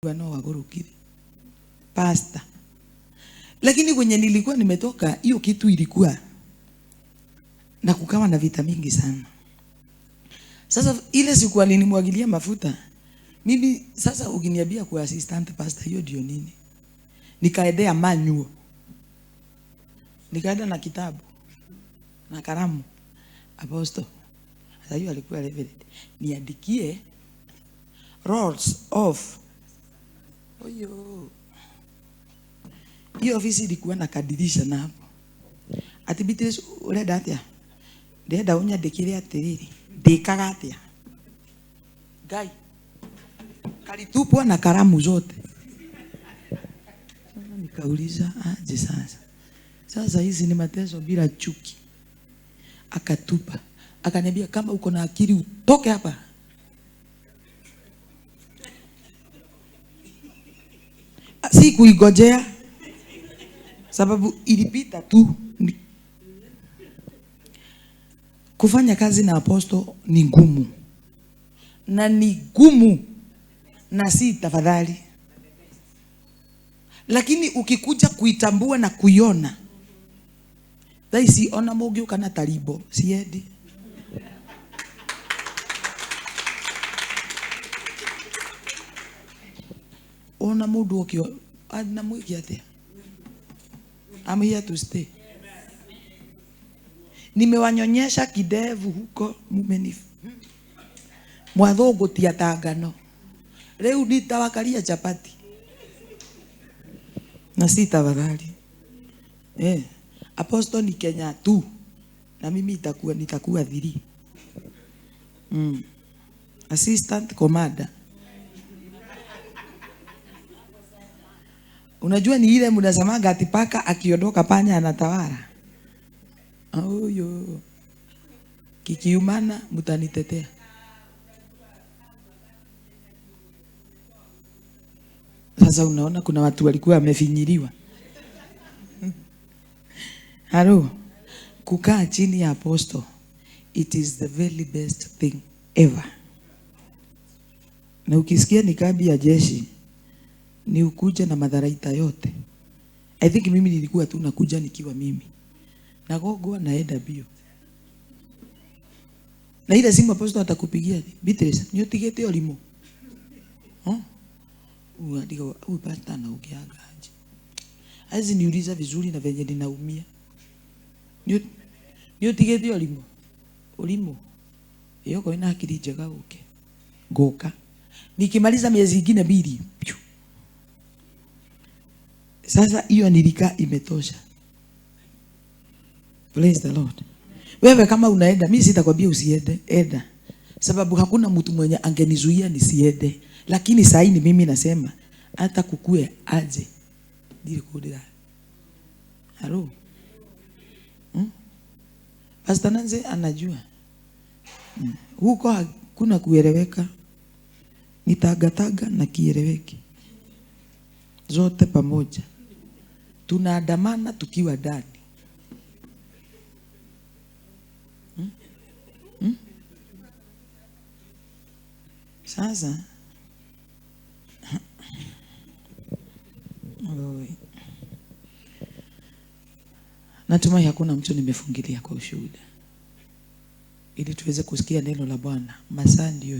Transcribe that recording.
no wagorokire pasta. Lakini kwenye nilikuwa nimetoka, hiyo kitu ilikuwa na kukawa na vita mingi sana. Sasa ile siku alinimwagilia mafuta, mimi sasa ukiniambia kwa assistant pastor, hiyo ndio nini? Nikaendea manual. Nikaenda na kitabu na kalamu. Apostle, sasa hiyo alikuwa reverend, niandikie rolls of oyo. Hiyo ofisi ilikuwa na kadirisha na hapo. Atibitires urenda atia? Ndenda unyandikire atiriri. Ndikaga atia? Ngai. Kalitupwa na kalamu zote. Sasa nikauliza aje sasa. Sasa hizi ni mateso bila chuki. Akatupa. Akaniambia kama uko na akili utoke hapa. Si kuigojea sababu ilipita tu. Kufanya kazi na apostle ni ngumu. Na ni gumu na si tafadhali. Lakini ukikuja kuitambua na kuiona, daisi ona mogi ukana taribo siedi. Ona mudu okio adna mwiki atia. I'm here to stay. Nimewanyonyesha kidevu huko mumenifu. Mwadhogo tiatagano. Leo nitawakalia chapati. Na sita tafadhali. Apostle ni Kenya tu. Na mimi nitakuwa 3. Assistant commander. Unajua ni ile mnasemaga ati paka akiondoka panya anatawala. Oyo. Kikiumana mtanitetea. Sasa unaona kuna watu walikuwa wamefinyiliwa. Halo. Kukaa chini ya apostle, it is the very best thing ever. Na ukisikia ni kambi ya jeshi, ni ukuje na madharaita yote. I think mimi nilikuwa tu nakuja nikiwa mimi. Na gogo naenda bio. Na ile simu apostle atakupigia, Beatrice, nyotigete olimo. Uandika upata na ukiaga aje. Azi niuliza vizuri na venye ninaumia. Nyotigete olimo. Olimo. Yoko ina akili njega uke. Goka. Nikimaliza miezi ingine 2. Sasa hiyo nilika imetosha. Praise the Lord. Wewe kama unaenda, mimi sitakwambia usiende, enda. Sababu hakuna mtu mwenye angenizuia nisiende. Lakini sasa ni mimi nasema hata kukue aje. Ndiri kodira. Halo. Pastor Nanze anajua. Huko hakuna kueleweka. Nitagataga na kieleweki. Zote pamoja. Tunaandamana tukiwa ndani. Sasa natumai hakuna mtu nimefungilia kwa ushuhuda, ili tuweze kusikia neno la Bwana. Masaa ndio